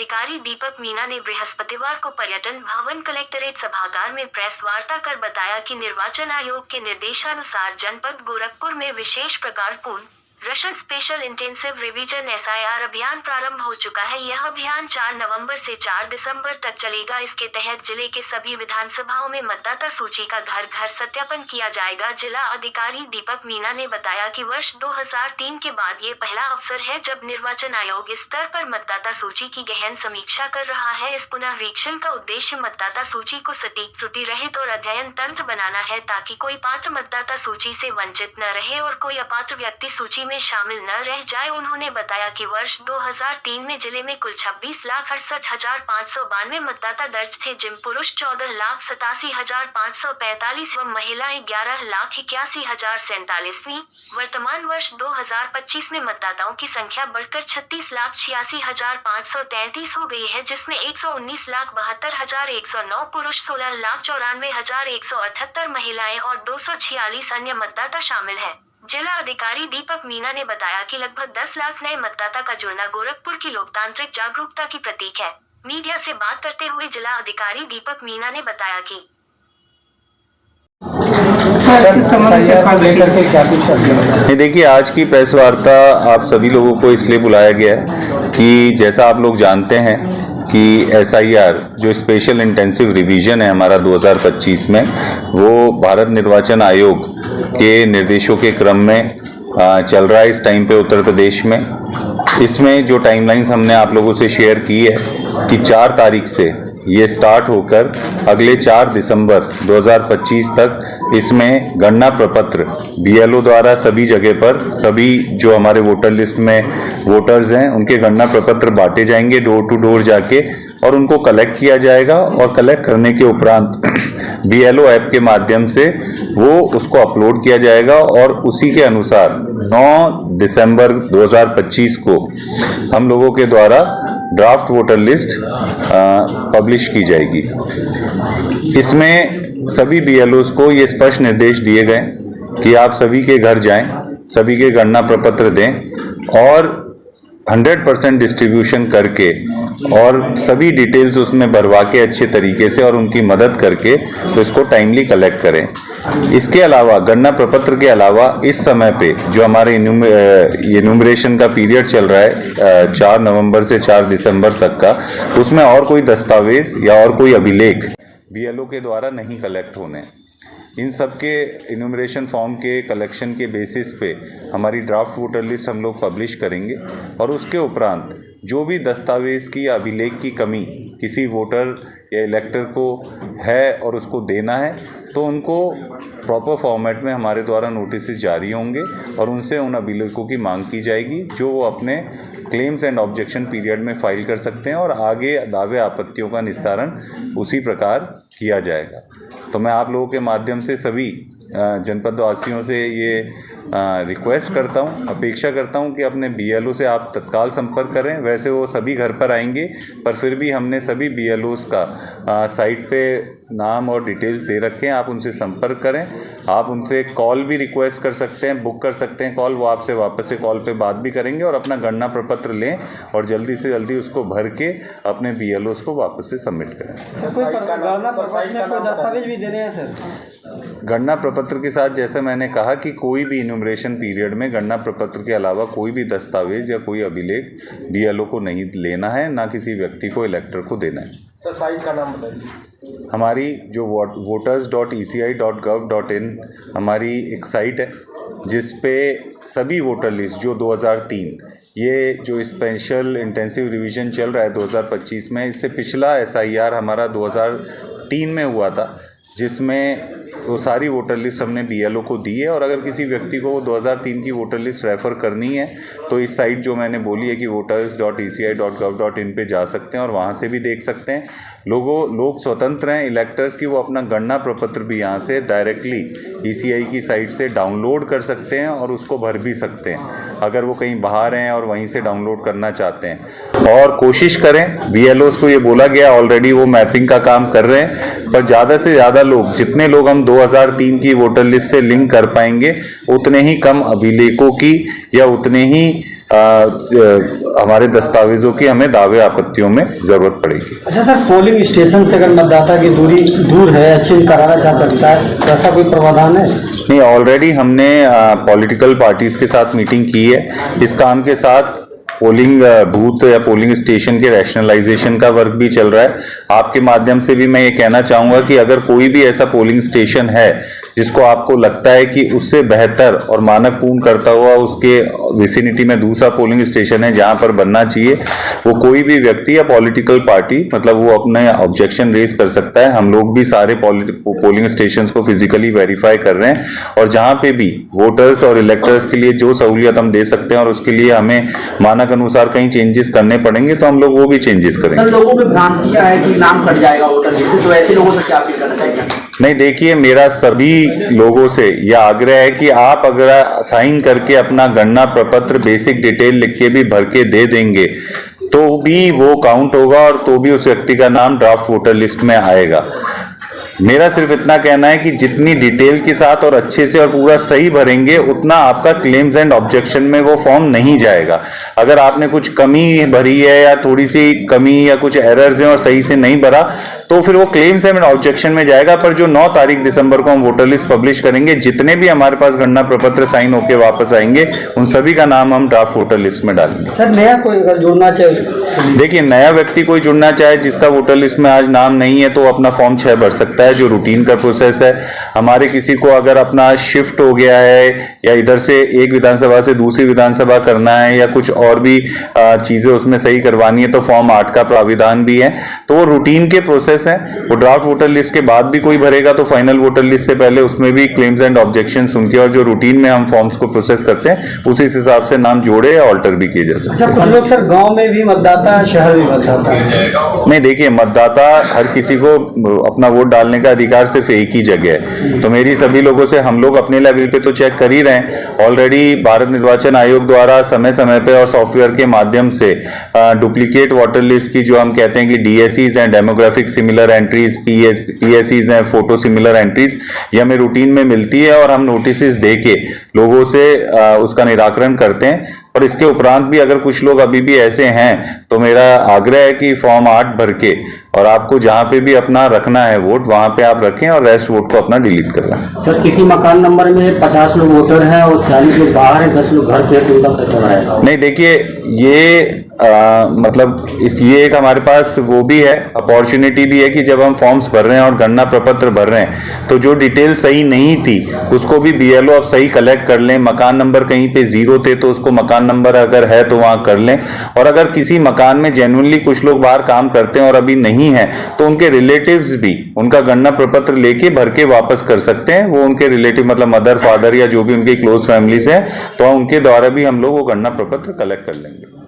अधिकारी दीपक मीना ने बृहस्पतिवार को पर्यटन भवन कलेक्टरेट सभागार में प्रेस वार्ता कर बताया कि निर्वाचन आयोग के निर्देशानुसार जनपद गोरखपुर में विशेष प्रकार पूर्ण Russian special intensive revision SIR अभियान प्रारंभ हो चुका है। यह अभियान 4 नवंबर से 4 दिसंबर तक चलेगा। इसके तहत जिले के सभी विधानसभाओं में मतदाता सूची का घर घर सत्यापन किया जाएगा। जिला अधिकारी दीपक मीना ने बताया कि वर्ष 2003 के बाद ये पहला अवसर है जब निर्वाचन आयोग इस स्तर पर मतदाता सूची की गहन समीक्षा कर रहा है। इस पुनरीक्षण का उद्देश्य मतदाता सूची को सटीक, त्रुटि रहित और अध्ययन तंत्र बनाना है ताकि कोई पात्र मतदाता सूची से वंचित न रहे और कोई अपात्र व्यक्ति सूची में शामिल न रह जाए। उन्होंने बताया कि वर्ष 2003 में जिले में कुल 26,68,592 मतदाता दर्ज थे, जिनमें पुरुष 14,87,545 व महिलाएं 11,81,047। वर्तमान वर्ष 2025 में मतदाताओं की संख्या बढ़कर 36,86,533 हो गई है, जिसमें 119,72,109 पुरुष, 16,94,178 महिलाएं और 246 अन्य मतदाता शामिल हैं। जिला अधिकारी दीपक मीना ने बताया कि लगभग 10 लाख नए मतदाता का जुड़ना गोरखपुर की लोकतांत्रिक जागरूकता की प्रतीक है। मीडिया से बात करते हुए जिला अधिकारी दीपक मीना ने बताया कि देखिए, आज की प्रेस वार्ता आप सभी लोगों को इसलिए बुलाया गया है कि जैसा आप लोग जानते हैं कि SIR जो स्पेशल इंटेंसिव रिवीजन है हमारा 2025 में, वो भारत निर्वाचन आयोग के निर्देशों के क्रम में चल रहा है इस टाइम पे उत्तर प्रदेश में। इसमें जो टाइमलाइंस हमने आप लोगों से शेयर की है कि 4 तारीख से ये स्टार्ट होकर अगले 4 दिसंबर 2025 तक इसमें गणना प्रपत्र BLO द्वारा सभी जगह पर सभी जो हमारे वोटर लिस्ट में वोटर्स हैं उनके गणना प्रपत्र बांटे जाएंगे डोर टू डोर जाके, और उनको कलेक्ट किया जाएगा और कलेक्ट करने के उपरांत BLO ऐप के माध्यम से वो उसको अपलोड किया जाएगा और उसी के अनुसार 9 दिसंबर 2025 को हम लोगों के द्वारा ड्राफ्ट वोटर लिस्ट पब्लिश की जाएगी। इसमें सभी BLOs को ये स्पष्ट निर्देश दिए गए कि आप सभी के घर जाएं, सभी के गणना प्रपत्र दें और 100% डिस्ट्रीब्यूशन करके और सभी डिटेल्स उसमें भरवा के अच्छे तरीके से और उनकी मदद करके तो इसको टाइमली कलेक्ट करें। इसके अलावा गणना प्रपत्र के अलावा इस समय पे जो हमारे इन्यूमरेशन का पीरियड चल रहा है 4 नवंबर से 4 दिसंबर तक का, उसमें और कोई दस्तावेज या और कोई अभिलेख BLO के द्वारा नहीं कलेक्ट होने। इन सब के इन्यूमरेशन फॉर्म के कलेक्शन के बेसिस पे हमारी ड्राफ्ट वोटर लिस्ट हम लोग पब्लिश करेंगे और उसके उपरांत जो भी दस्तावेज़ की या अभिलेख की कमी किसी वोटर या इलेक्टर को है और उसको देना है तो उनको प्रॉपर फॉर्मेट में हमारे द्वारा नोटिस जारी होंगे और उनसे उन अभिलेखों की मांग की जाएगी जो वो अपने क्लेम्स एंड ऑब्जेक्शन पीरियड में फाइल कर सकते हैं और आगे दावे आपत्तियों का निस्तारण उसी प्रकार किया जाएगा। तो मैं आप लोगों के माध्यम से सभी जनपद वासियों से ये रिक्वेस्ट करता हूँ, अपेक्षा करता हूँ कि अपने BLO से आप तत्काल संपर्क करें। वैसे वो सभी घर पर आएंगे पर फिर भी हमने सभी BLOs का साइट पे नाम और डिटेल्स दे रखे हैं, आप उनसे संपर्क करें। आप उनसे कॉल भी रिक्वेस्ट कर सकते हैं, बुक कर सकते हैं कॉल, वो आपसे वापस से कॉल पे बात भी करेंगे और अपना गणना प्रपत्र लें और जल्दी से जल्दी उसको भर के अपने BLOs को वापस से सबमिट करें। गणना प्रपत्र के साथ जैसे मैंने कहा कि कोई भी इन्यूमरेशन पीरियड में गणना प्रपत्र के अलावा कोई भी दस्तावेज या कोई अभिलेख BLO को नहीं लेना है, ना किसी व्यक्ति को इलेक्टर को देना है। सर साइट का नाम बताइए। हमारी जो voters.eci.gov.in हमारी एक साइट है जिस पे सभी वोटर लिस्ट जो 2003 ये जो स्पेशल इंटेंसिव रिवीजन चल रहा है 2025 में, इससे पिछला SIR हमारा 2003 में हुआ था जिसमें वो सारी वोटर लिस्ट हमने BLO को दी है। और अगर किसी व्यक्ति को 2003 की वोटर लिस्ट रेफ़र करनी है तो इस साइट जो मैंने बोली है कि voters.eci.gov.in पे जा सकते हैं और वहाँ से भी देख सकते हैं। लोग स्वतंत्र हैं इलेक्टर्स की, वो अपना गणना प्रपत्र भी यहाँ से डायरेक्टली ECI की साइट से डाउनलोड कर सकते हैं और उसको भर भी सकते हैं अगर वो कहीं बाहर हैं और वहीं से डाउनलोड करना चाहते हैं। और कोशिश करें, BLOs को ये बोला गया ऑलरेडी वो मैपिंग का काम कर रहे हैं, पर ज़्यादा से ज़्यादा लोग, जितने लोग हम 2003 की वोटर लिस्ट से लिंक कर पाएंगे उतने ही कम अभिलेखों की या उतने ही हमारे दस्तावेजों की हमें दावे आपत्तियों में जरूरत पड़ेगी। अच्छा सर, पोलिंग स्टेशन से अगर मतदाता की दूरी दूर है, चेंज कराना चाह सकता है, तो ऐसा कोई प्रावधान है? नहीं, ऑलरेडी हमने पॉलिटिकल पार्टीज के साथ मीटिंग की है। इस काम के साथ पोलिंग बूथ या पोलिंग स्टेशन के रैशनलाइजेशन का वर्क भी चल रहा है। आपके माध्यम से भी मैं ये कहना चाहूंगा कि अगर कोई भी ऐसा पोलिंग स्टेशन है जिसको आपको लगता है कि उससे बेहतर और मानक पूर्ण करता हुआ उसके विसिनिटी में दूसरा पोलिंग स्टेशन है जहां पर बनना चाहिए, वो कोई भी व्यक्ति या पॉलिटिकल पार्टी मतलब वो अपने ऑब्जेक्शन रेज कर सकता है। हम लोग भी सारे पोलिंग स्टेशन को फिजिकली वेरीफाई कर रहे हैं और जहां पे भी वोटर्स और इलेक्टर्स के लिए जो सहूलियत हम दे सकते हैं और उसके लिए हमें मानक अनुसार कहीं चेंजेस करने पड़ेंगे तो हम लोग वो भी चेंजेस करेंगे। सर, लोगों में भ्रांतियां है कि नाम कट जाएगा वोटर लिस्ट से, तो ऐसे लोगों से क्या अपील करना चाहिए? नहीं, देखिए, मेरा सभी लोगों से यह आग्रह है कि आप अगर साइन करके अपना गणना प्रपत्र बेसिक डिटेल लिख के भी भर के दे देंगे तो भी वो काउंट होगा और तो भी उस व्यक्ति का नाम ड्राफ्ट वोटर लिस्ट में आएगा। मेरा सिर्फ इतना कहना है कि जितनी डिटेल के साथ और अच्छे से और पूरा सही भरेंगे उतना आपका क्लेम्स एंड ऑब्जेक्शन में वो फॉर्म नहीं जाएगा। अगर आपने कुछ कमी भरी है या थोड़ी सी कमी या कुछ एरर्स हैं और सही से नहीं भरा तो फिर वो क्लेम्स एंड ऑब्जेक्शन में जाएगा। पर जो 9 तारीख दिसंबर को हम वोटर लिस्ट पब्लिश करेंगे, जितने भी हमारे पास गणना प्रपत्र साइन होके वापस आएंगे उन सभी का नाम हम ड्राफ्ट वोटर लिस्ट में डालेंगे। सर, नया कोई अगर जुड़ना चाहे? देखिए, नया व्यक्ति कोई जुड़ना चाहे जिसका वोटर लिस्ट में आज नाम नहीं है तो अपना फॉर्म 6 भर सकता है, जो रूटीन का प्रोसेस है। हमारे किसी को अगर अपना शिफ्ट हो गया है या इधर से एक विधानसभा से दूसरी विधानसभा करना है या कुछ और भी चीजें उसमें सही करवानी है तो फॉर्म 8 का प्राविधान भी है। तो वो रूटीन के प्रोसेस है। वो ड्राफ्ट वोटर लिस्ट के बाद भी कोई भरेगा तो फाइनल वोटर लिस्ट से पहले उसमें भी क्लेम्स एंड ऑब्जेक्शन सुन के और जो रूटीन में हम फॉर्म्स को प्रोसेस करते हैं उसी हिसाब से नाम जोड़े या ऑल्टर भी किए जा सकते हैं। अच्छा, कुछ लोग सर गांव में भी मतदाता है, शहर में मतदाता है? नहीं, देखिए, मतदाता हर किसी को अपना वोट डालने का अधिकार सिर्फ एक ही जगह है। तो मेरी सभी लोगों से, हम लोग अपने लेवल पे तो चेक कर ही रहे हैं। ऑलरेडी भारत निर्वाचन आयोग द्वारा समय समय पे और सॉफ्टवेयर के माध्यम से डुप्लीकेट वोटर लिस्ट की जो हम कहते हैं कि डीएसईज हैं, डेमोग्राफिक सिमिलर एंट्रीज, पीएसईज हैं, फोटो सिमिलर एंट्रीज, ये हमें रूटीन में मिलती है और हम नोटिस दे के लोगों से उसका निराकरण करते हैं। और इसके उपरांत भी अगर कुछ लोग अभी भी ऐसे हैं तो मेरा आग्रह है कि फॉर्म 8 भर के और आपको जहां पे भी अपना रखना है वोट वहां पे आप रखें और रेस्ट वोट को अपना डिलीट कर लें। सर, किसी मकान नंबर में 50 लोग वोटर हैं और 40 लोग बाहर हैं, 10 लोग घर पे, तो उनका कैसा रहेगा? नहीं, देखिए, ये मतलब ये एक हमारे पास वो भी है, अपॉर्चुनिटी भी है कि जब हम फॉर्म्स भर रहे हैं और गणना प्रपत्र भर रहे हैं तो जो डिटेल सही नहीं थी उसको भी बीएलओ अब सही कलेक्ट कर लें। मकान नंबर कहीं पे 0 थे तो उसको मकान नंबर अगर है तो वहां कर लें। और अगर किसी मकान में जेन्युइनली कुछ लोग बाहर काम करते हैं और अभी नहीं है तो उनके रिलेटिव्स भी उनका गणना प्रपत्र लेके भर के वापस कर सकते हैं। वो उनके रिलेटिव मतलब मदर, फादर या जो भी उनकी क्लोज फैमिलीज है तो उनके द्वारा भी हम लोग वो गणना प्रपत्र कलेक्ट कर लेंगे।